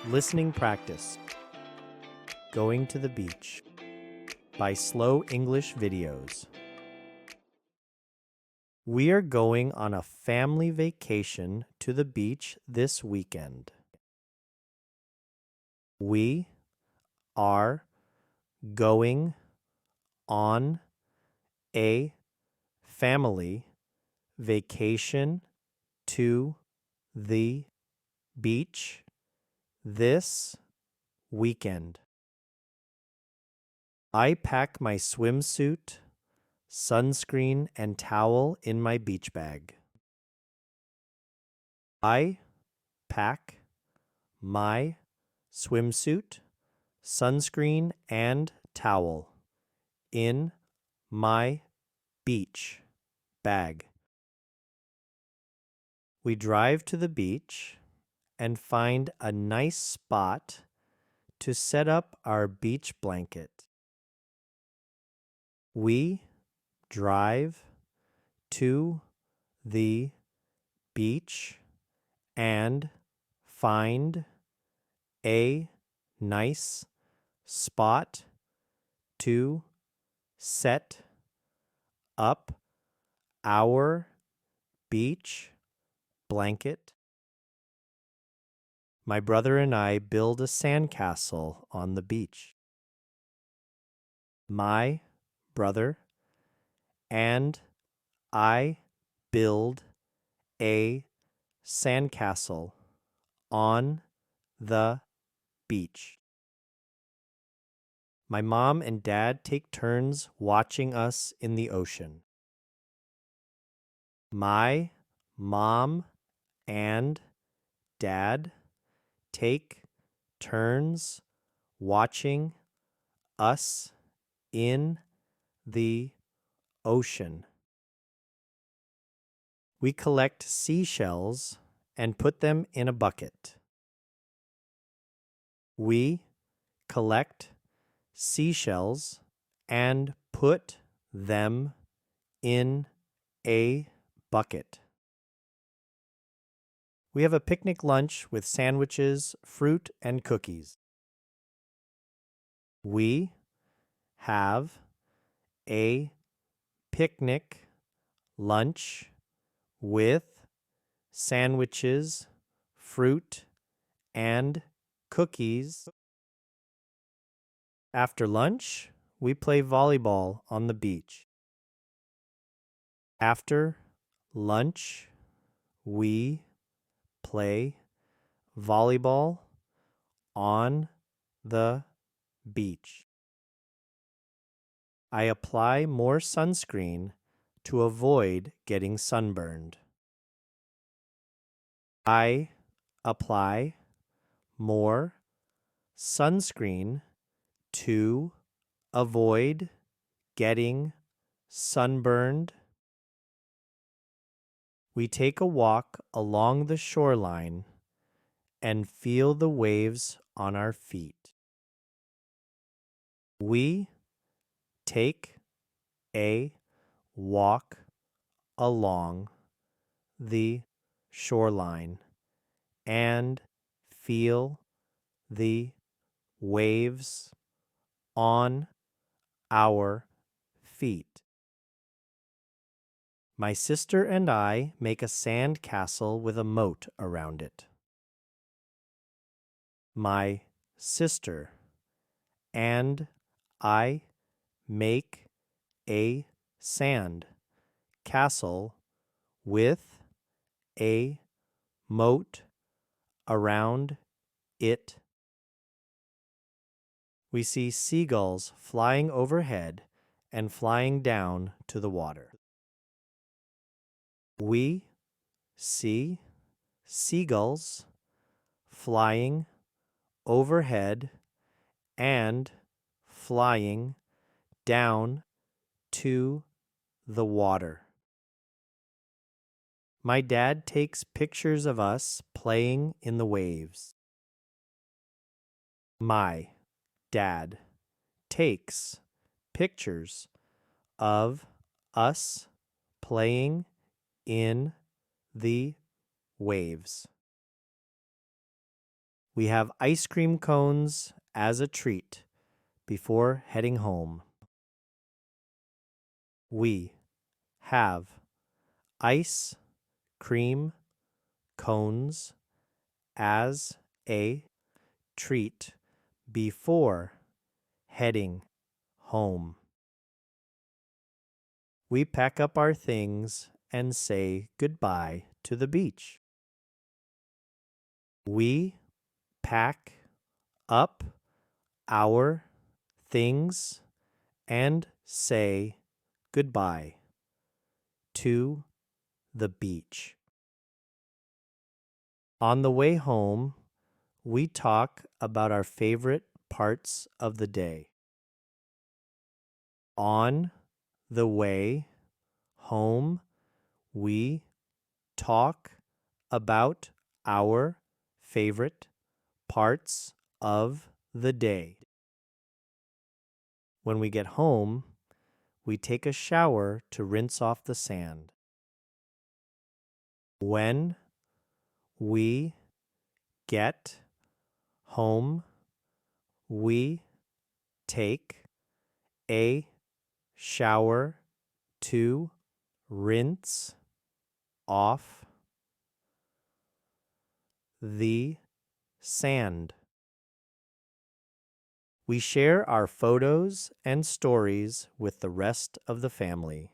Listening Practice Going to the Beach by Slow English Videos. We are going on a family vacation to the beach this weekend. We are going on a family vacation to the beach this weekend. I pack my swimsuit, sunscreen, and towel in my beach bag. I pack my swimsuit, sunscreen, and towel in my beach bag. We drive to the beach and find a nice spot to set up our beach blanket. We drive to the beach and find a nice spot to set up our beach blanket. My brother and I build a sandcastle on the beach. My brother and I build a sandcastle on the beach. My mom and dad take turns watching us in the ocean. My mom and dad take turns watching us in the ocean. We collect seashells and put them in a bucket. We collect seashells and put them in a bucket. We have a picnic lunch with sandwiches, fruit, and cookies. We have a picnic lunch with sandwiches, fruit, and cookies. After lunch, we play volleyball on the beach. After lunch, we play volleyball on the beach. I apply more sunscreen to avoid getting sunburned. I apply more sunscreen to avoid getting sunburned. We take a walk along the shoreline and feel the waves on our feet. We take a walk along the shoreline and feel the waves on our feet. My sister and I make a sand castle with a moat around it. My sister and I make a sand castle with a moat around it. We see seagulls flying overhead and flying down to the water. We see seagulls flying overhead and flying down to the water. My dad takes pictures of us playing in the waves. My dad takes pictures of us playing in the waves. We have ice cream cones as a treat before heading home. We have ice cream cones as a treat before heading home. We pack up our things and say goodbye to the beach. We pack up our things and say goodbye to the beach. On the way home, we talk about our favorite parts of the day. On the way home, we talk about our favorite parts of the day. When we get home, we take a shower to rinse off the sand. When we get home, we take a shower to rinse off the sand. We share our photos and stories with the rest of the family.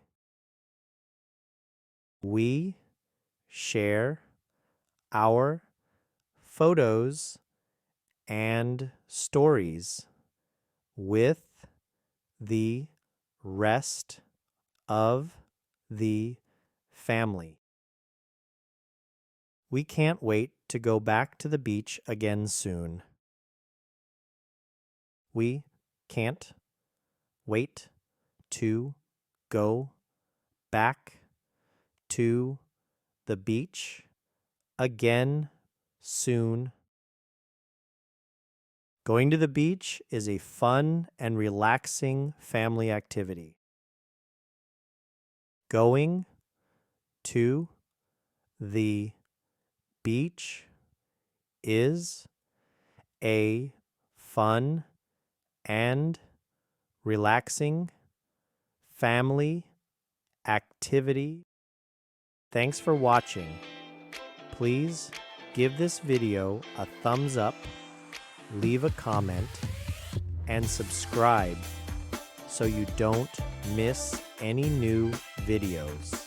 We share our photos and stories with the rest of the family. We can't wait to go back to the beach again soon. We can't wait to go back to the beach again soon. Going to the beach is a fun and relaxing family activity. Going to the beach is a fun and relaxing family activity. Thanks for watching. Please give this video a thumbs up, leave a comment, and subscribe so you don't miss any new videos.